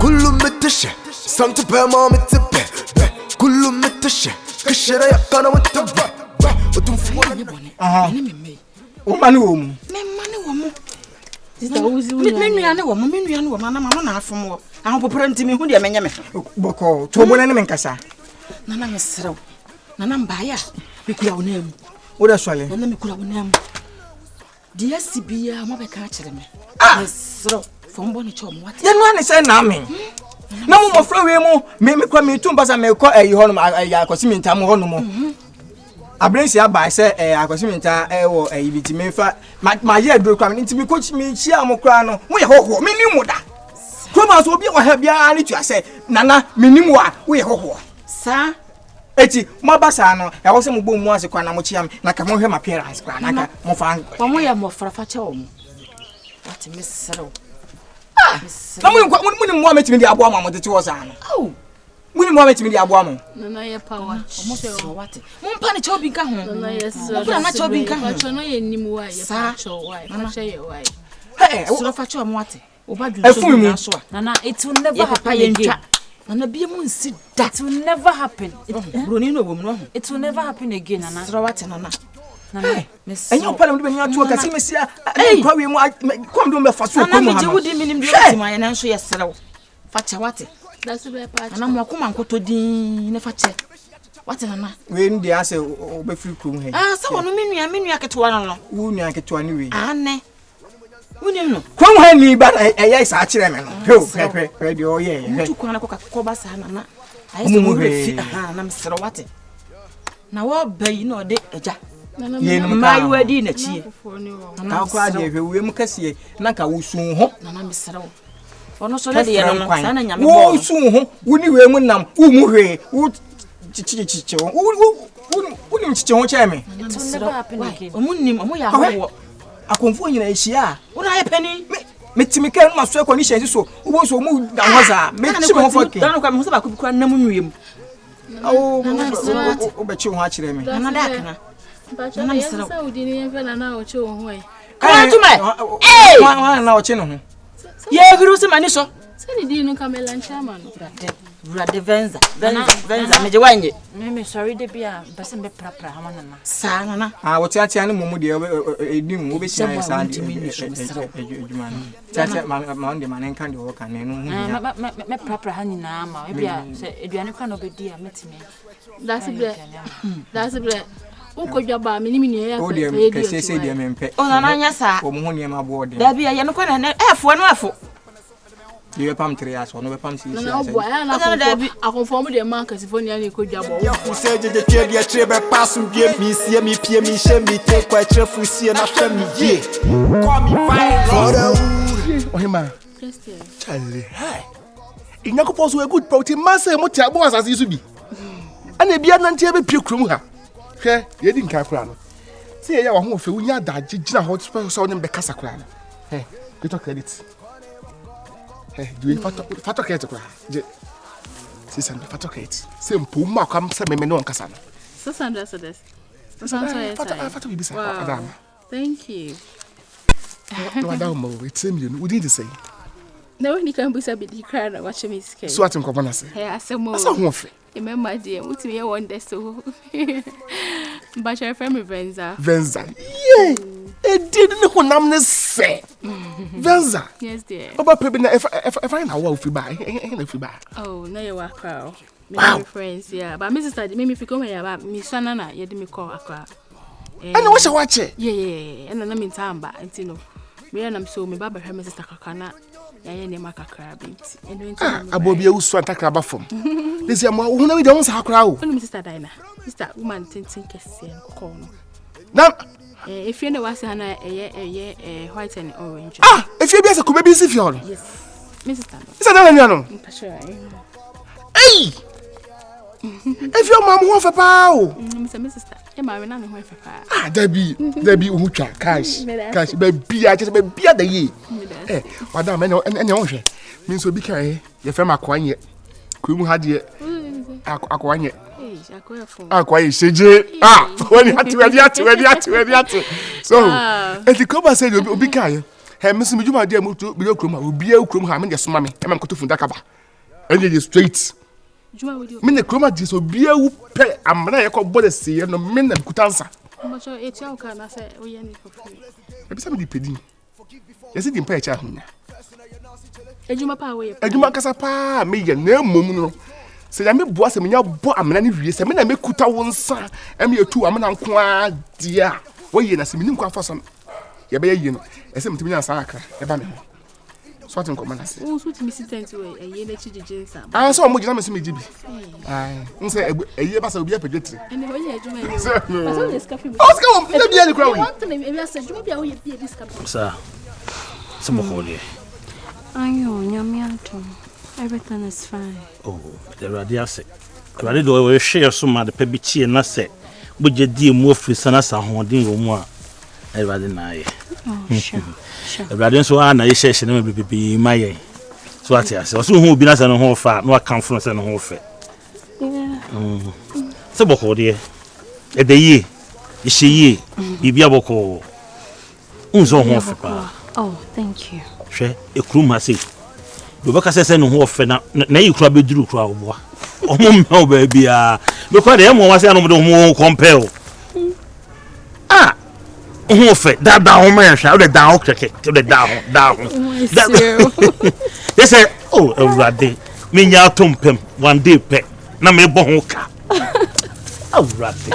كله متشة سمت بما متبه كله متشة كشرة يقنا متبه وتنفونا وماني ومو menu ya na wo na mama na afom wo ahon poporante me hu de menye me boko to bona ne menkasa nana mesrew nana mbaya me kula wo na mu wo da swale nana me kula wo na mu dia sibia mo be ka kire me mesrew fom bo ne cho mo wate ye no ane say na me na mo mofra we mu me kwa me tumba sa me ko ayi ho no akosi minta mo ho no mo abrensi aba se akosi minta wo ayi biti me fa ma ye do kwa me ntimi coach me chia mo kra no mo ye hoho me ni mu da ko ma so obi wo ha bia ani tu ase nana me ni mu a wo ye hoho sa eti mo basa no e wo se mo bom mu ase kwa na mo chia me na ka mo hwe ma parents kwa na ka mo fa mo ya mo fra fa che wo mo wate mesrew na mo ni mo ametimi di abo ama mo tete wo sa no oh muni mo ametimi di abo ama nana ye power mo se wate mo mpa ne chobi nka ho nana ye so na chobi nka ho cho no ye nim wa ye pa cho wa fa che ye wa so fa che mo wate obadu so nana it will never happen again nana bia mu nsi da it will never happen broni no wom no it will never happen again nana so wate nana enyo pala mdu benya atu kasi mesia kwa we mu kwa mdu me faso ko mu ha na wudi minim de wati ma ye na so ye serew fa che wate that's be pa nana mo akoma nkoto din ne fa che wate nana we ndi ase obe free krum he sa wono menua ketewa no wo nua ketewa ni we ane wonim no kwa mu ha ni ba eye sa akire me no pe de o ye mutu kwa na ko ba sa nana ayi mo refi na mesere wate na wo bayi no de eja ye no mai wadi na chie na kwa de hwe we mu kase na ka wo sun ho nana mesere wo ono so de ye no sa na nyame bo wo sun ho wo ni we mu nam wo mu hwe wo chichichichi wo ni chichi ho che me it will never happen again omunim omo ya ho akonfo nyina ehia wo na ye pani metimi kan ma so condition so wo so mu da ho za me chi mo fokin dan kwa me so ba ko bikura nam nwiem o be chi ho a kire me nana da kana ba cho ye sa udi ni en fa nana o che wo ho e kana tu mai wa na o chi no ho ye viru se mani so se ni di no kamela nchama no brade venza meje wanye me sorry de bia bese me prapra ha nana sa nana wo ti atia ne mumu de edim wo be sia ya sa ejuma no tata ma onde ma nenka de wo kan no hu me prapra ha nyina ma bia se eduane kwa no be dia metime that's ble uko jaba minimi ni ya o de kese de mempe o nana nya sa wo mu hu ne ma bo de da bia ye no kwa na efo no afo ye pam 3 years no be pam 6 years na bo ya na akonform de man kasifonia ni ko jaba ya fuse je tue de trebe pass bie mi sie mi pie mi she mi te kwa tre fusie na hwe mi ye call me viral ohima chale hi inyakopo so a good protein man say mo ti abo asase su bi ana bia na ntia be pie krom ha hwe ye di nka kra no se ye ya wa ho ofe unya da gina hot so ne be kasa kra no he get credit do you fato credit kra je si san fato credit se mpo ma kwam se me no nkasa no 600 cedis fato bi sa adam thank you no adam mo it's million we didn't say no ni kan busa bi di kra na watch me scale so atin ko bona se he asemo asa ho ofe remember dear muti me wonder so but your friend Venza yeah e did no honam ne se Venza yes dear oba pebi na if I na wa ofi ba na ofi ba oh na ye wa kwa me friends yeah but my sister me fi come here ba mi sana na ye de me call akwa ana wa shawache yeah na mi ntamba ntino me na so me baba my sister kakana ya ye ne makakra binti eno ntino abobi e usu antakra ba fom lesi am wo na we de won sa akra wo my sister Dina sister woman tintin kese call no na if you know what's hana white and orange if you be as a come be si fi on yes Mrs. Is that na no sure hey if your mom ho fa pa o Mrs. e ma we na no ho fa pa Debbie hu twa cash be bia just be bia da yi madam ene ho hwe min so bi kai ye fa makwanye ku mu ha de akwanye akwaye seje when ati so eti come say obi kai Hey, Miss Mijuma, dear, move to below Chroma, will be a Chroma, I mean, the summer, and I'm going to Fundakaba. And it is straight. Mean the Chroma disobey a pay, and when I call body see, and no men that could answer. It's your can I say, we need for free. Maybe somebody paid. Yes, it didn't pay a child. Ejuma power. Ejuma Casapa, me, your name, Momuno. Say, I may boss a mina bo a man, I may kuta one son, and me two, I'm an uncle, dear. Why you not see me for some? You be you know, as some to me as Saka, a banner. Swatting commands. Oh, so to miss it to a year that you did. I saw much damage to me, Jibby. I say a year pass will be a pediatric. And the way you do, let's go, let me the crowd. Sir, some holy. I know, everything is fine. Oh, the radiasi. I do share some of the pebichi and I say, would you dear more free sanas are holding or more? I rather nigh. Oh, sure. The radiance one I say, she never be my. So I say, so who be as an whole fat, no conference and a whole fat. Yeah. So, Boko, dear. At the ye, is she ye? Be a boko. Oh, thank you. Share a crew must say. You work as a son who often now you crab drew crowd. Oh, baby, because the M was an more compel. Ah, oh, that down man shall the down cricket to the down. They said, oh, a raddy, mean ya tumpim, one day pet, na me bonka. Oh, raddy.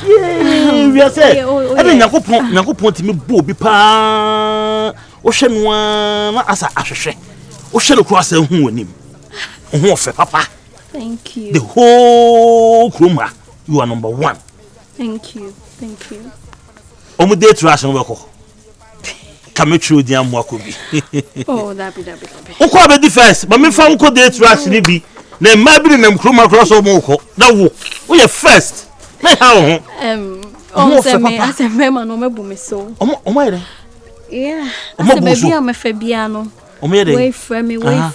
Yeah, we are saying, I mean, Nago point me booby pa ocean one as a ashe. Ocean across a him. Oh, papa. Thank you. The whole Kruma, you are number one. Thank you. Thank you. Omu day trash and work. Come through the Amwakubi. Oh, that be. Oko be the first, but me fa unko day trash ni bi. Na mabiri na Kruma cross omoko. Na wo. We are first. Me how? I said mema no mebu me so. Omo ere. Yeah. I said baby am febiano. Wait for me. I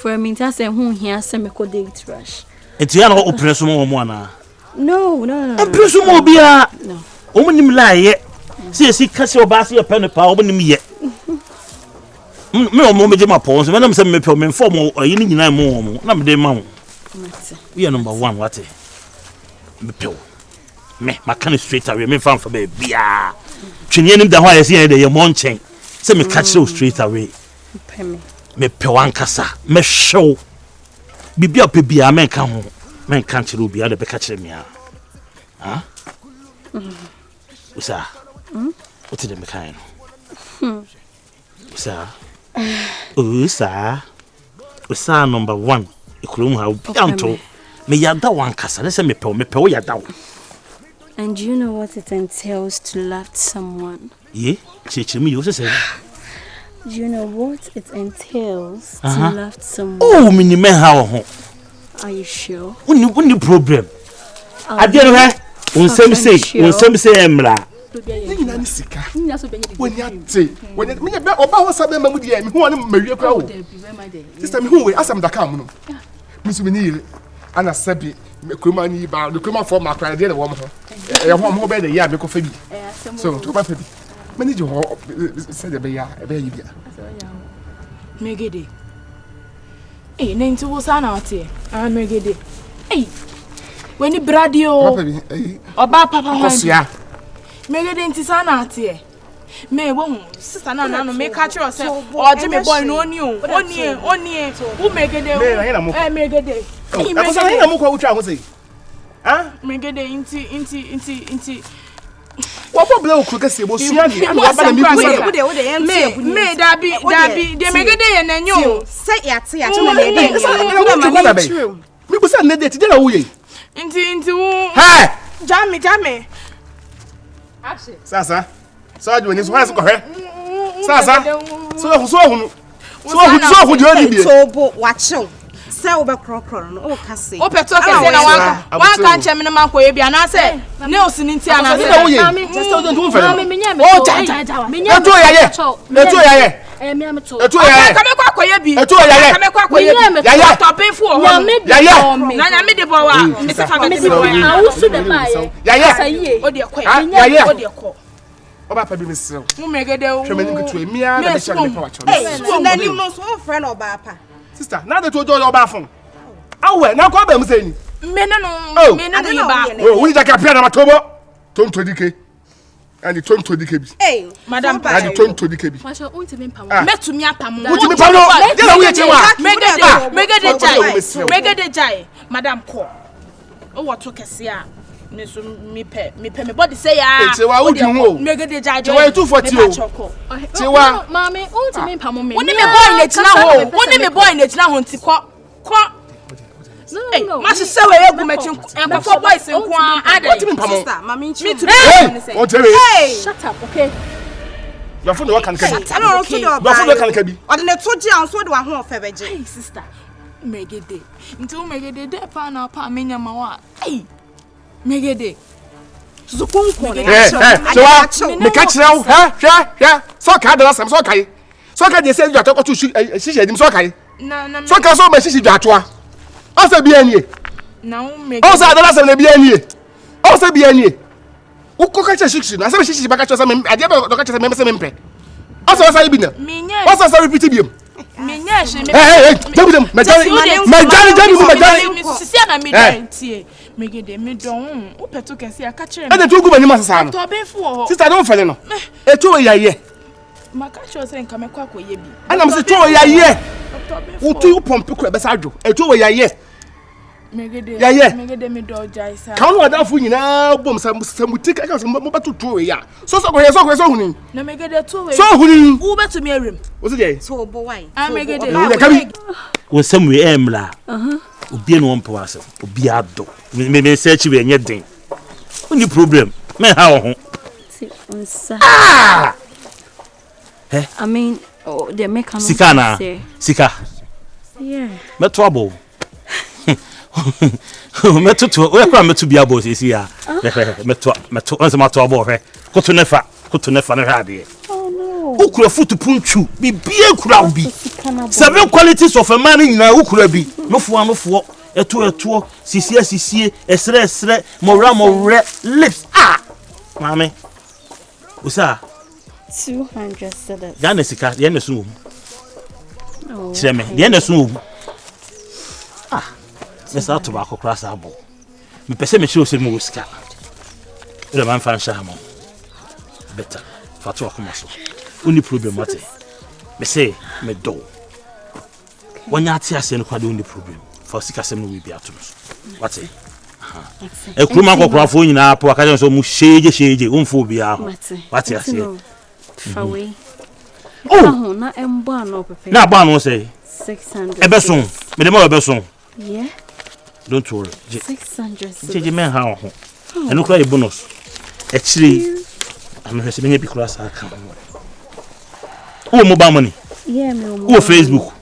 said who here say me ko day trash. Enti ya na open so mo ana. No. Open so mo bia. No. Omo nim la ye. See kase obase ye pen pa omo nim ye. Me omo meje ma pon so me na me say me pe me form oyi ni nyina mo omo na me dey ma wo. We are number 1 what? Me pe. Me can straight away me fan for be bia. Twene nim da ho aye say dey mo nchen. Say me catch you straight away. Me pe wan kasa me show. Bibia pe bia men ka ho. Men kan chiro bia de be ka chire me a. Ha? Usa. What did me kind? Usa. Usa number 1. Ikrum ha bianto. Me yada wan kasa. Let's say me pe yada. And do you know what it entails to love someone? Yeah, me you say. Do you know what it entails to love someone? Oh, me me how. Are you sure? When problem. I didn't have unsem say emra. Nina sika. When you say when me be oba wo sabe mamu dia me hu ane mawie kra wo. Sister me hu we asam da kam no. Me so me ni ana sabi me kroma ni ba the kroma for ma kra dia le wo mo. E ho be the ya me ko fa bi. So to ba fa bi. Me ni je ho say the be ya e be yi bia. Megede. Eh, nenti wo sa na ate. Ah megede. Eh. Weni bradio. Oba papa ho. Megede nti sa na ate. Me wo sister na no me catch you say oje me boy no oni o. Oni. Wo megede. Megede. Ako sa na mo kwa utwa ho sei. Ah? Megede inti. What problem o kuka se bo sua ni ana wa ba na mi ku me dabi de megede ye na nyo say yate ya to na dey mi bu sa na dey ti dey na wo ye inti wo hey jame action sasa jo ni so ha so ko he sasa so hu jo ni bi so bo wacho say wo be krokro no o ka say o peto ke say na wan ka nche me na makoye bia na say ne osini nti ana say mami just don't do for mami menya me o jaja menya eto yaye me am to eto yaye ka me kwa koye bi eto yaye ka me kwa koye yaye to pe fu o yaye na nya me de bo wa me se fa me de bo ya awusu de ba ye yaye say o de kwa yaye o de kwa Oba pa bi mesrew. Mu megede o. Hwe mani kutu emi a na be sha me pa wa cho. So na nim no so friend oba pa. Sister, na de to do oba fun. Awe na ko ba mu say ni. Me no ba. Oh, we just appear na matobo. Tonto dike. And the tonto dike bi. Hey, Madam Pa. And the tonto dike bi. Masha untimi pam. Metumi apam. Utimi pam no. Dey na we chewa. Megede jai. Madam ko. O wato kese a. Me so me body say ya. Chewa udi ho. Megede jai. Chewa 240 o. Chewa. Mama, untimi pam me. Woni me boy na tina ho. Woni me boy na tina ho nti ko. No. Mashi sewe egu mechi enkofo boys nko a. Sister, mama nchi. Me too. Hey, o tere. Shut up, okay? Your phone work kan ka bi. I no so do oba. Your phone work kan ka bi. O de ne toji an so de wa ho ofe beje. Hey sister. Megede. Nti o megede de pa na pa menya ma wa. Hey. Megede. Zukunko na. So me ka kire wo. Hwe. So ka da sam so kai. So ka de say you atoko to shishi edim so kai. Na So ka so me shishi dwatoa. O se bi anie. na o megede. O sa da sam na bi anie. O se bi anie. Wo ko ka shishi na se shishi ba ka cho me ade ba do ka cho me se me mpe. O se sa bi na. Minye. O sa repeat bi. Minye she me. Hey, tell them. Majani. Sisi na me dantie. Megede me don. O peto kese aka kire me. And to go mani masasa no. To be fu ho. Sister don't fele no. E to ya ye. Maka cho se nka me kwa koye bi. Ana me se to ya ye. Wo to pompe ko be sa dwo. E to ya ye. Megede. Megede me do jai sa. Kan no da fu nyina bom samuti ka so mo beto to ya. So ko huni. Na megede to we. So huni. Wo beto me awem. Wo se je. So bo why? Ah megede. Ya kabi. Wo samu emla. Obi no mpo ase. Obi ado. Me search we enye den. Only problem. Me ha ho. I mean, they make a Sika na. Sika. Yeah. Me trouble. Me to we kwa me to bia bo sisi ya. Me to once ma to bo hwe. Koto nefa na hwa de. Oh no. Ukura futu punchu. Bibie kura bi. 7 qualities of a man nyina ukura bi. Nofo. Eto sisie esre mora lips. Mami. Usa 200 cedis. Yana sika, yana su. No. Cheme, yana su. Me sa to ba ko class abo. Me pese me show se mo sika. Ule man fan sha mo. Better. Fatu akoma so. Uni problem what? Me say me do. Wanya ati ase no kwade uni problem. For sika sem no we bi ato so. What? E kuma ko kwafo nyina po aka so mu sheje umfo bia ho. What ase? Fawe. Oh, na embo ano pepe. Na ba no say 600. Ebeson. Me dem ebeson. Yeah. Don't worry. 600. Jeje men ha ho. Eno kra e bonus. E chiri. Am hwese me bi kra sa aka. Who mobile money? Yeah, me Who Facebook?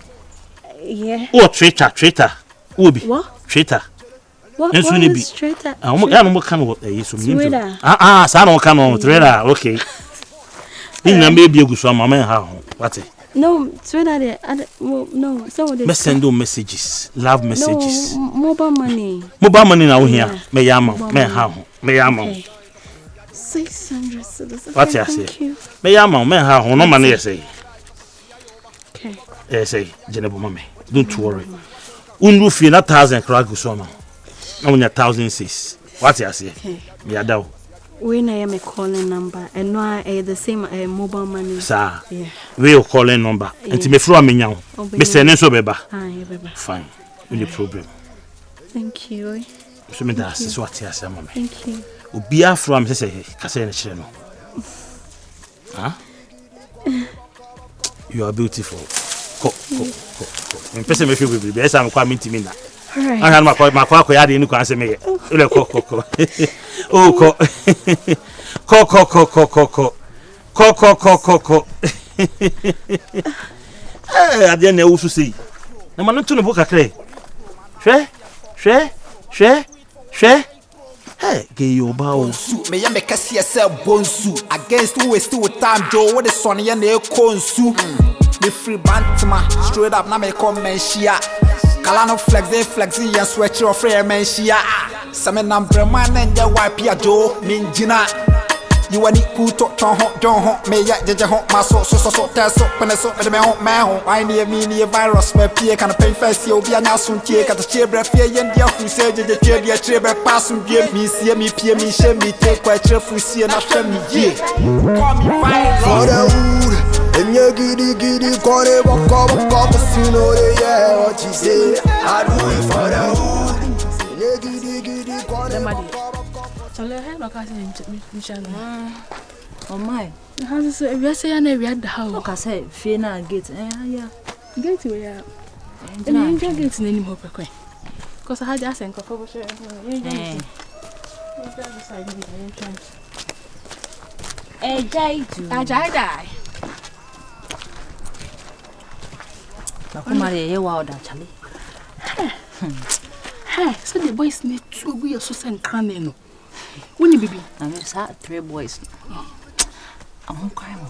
Yeah. Who Twitter? Who be? What? Twitter. What? Enso ne bi. Twitter. Ya no mo kan wo so mi. Twitter. Sa no kan on Twitter. Okay. Ni na me bi eguso ama men ha ho. What? No, Twitter there. No, so they send messages, love messages. No, mobile money. Mobile money na wo hia. Me yama, men ha ho. Me yama. 600 cedis. What you say? Me yama, men ha ho no money say. Okay. Say, Jenebo mama. Don't worry. Unru fi na 1000 kra guso ma. Na wonya 1006. What you say? Me adaw. We na me calling number and no the same mobile money. Sir. Yeah. We your calling number. Enti me fro amenya wo. Me send so beba. Beba. Fine. No problem. Thank you. So me da so what you say mama. Thank you. Obi afro am say ka say na kire no. Huh? You are beautiful. Ko. Me pese me feel baby. Esa me kwa mintimi na. All right. I had my quack yard in the me. Oh, co. I didn't also see. No man to the book a clay. Share. Hey, gay your bow. Me ya make us yourself bonsu against who is still time Joe. What is Sonny and the consu? Me free bantama straight up na me come men shia. Kalano flexing ya sweater of free men shia. Some number man and ya wipe ya Joe minjina. You want it cool to John Home, me ya Jaja Home, my so test up when I saw the man home. I near me near virus, my peer can pay first, you'll be an assun check at the chair breath here, and dear who said the chair, your chair breath passing, give me, see me, peer me, share me, take quite cheerful, see and after me, yeah. Call me for the wood, and you giddy, call it, walk up, you know, yeah, what you say. I do it for the wood, giddy, call it. So let her look at Michelle. Oh my. How does it? We say I never had the house. Like I said, Fiona gate. Yeah. Gate we are. And I ain't getting any more quick. Because I had just sent a couple of shares. I die. Come on, you wild actually. Hey, so the boys need to be a Susan Craneno. When you be, I just had 3 boys. I'm crying.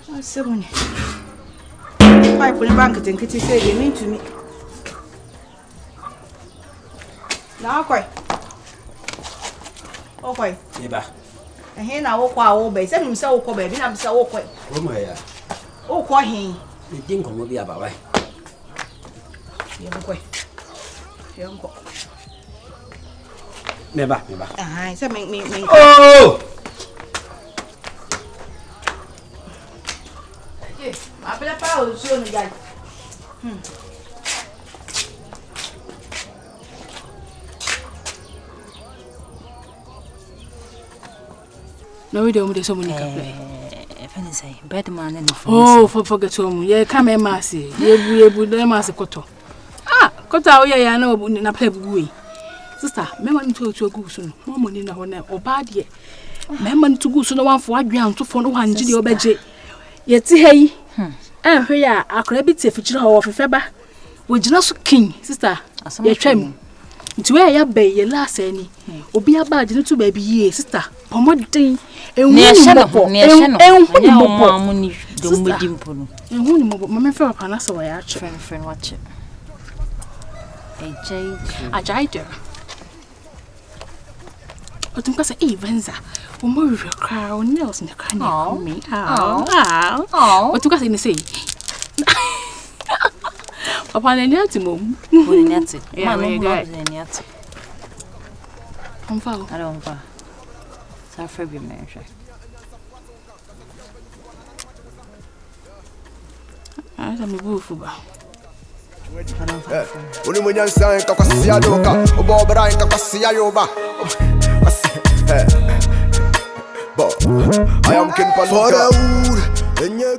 Oh, 7. 5 for the bank and Kitty said you mean to me. Now, quite. Oh, quite. And here now, walk by 7 himself, baby, I'm so quick. Oh, my. Oh, quite him. You think I'm going to be about right? Young boy. Young boy. Never. Ah, so make me. Oh! Okay, I better power soon, guys. no, we don't do so many play. If I say, better man than Oh, forget home. Yeah, come a massy. You would let mass a cotton. Ah, Kota, yeah, I know in a play buoy. Sister, memon to a goose, no money in a honor or bad yet. Memon to goose no one for a ground to phone 100 or budget. Yet, hey, and here I could be a feature of a feber. Would you not king, sister? Your trim. To where your bay, your last any, or be a bad little baby, ye, sister. Pomoding, and near Shadow, near Shadow, don't be dimple. And one more, Mamma fell upon us away, our friend, watch it. A jay, but I'm going to say, Venza, when we were crying, nails in the canyon. Oh, me. Oh, what you got in the sea? Upon a netimum, I don't know. So, February marriage. I'm a wolf. When you say Kasia Doka, Bobra, Kasia Yoba. I am king for the wood, and you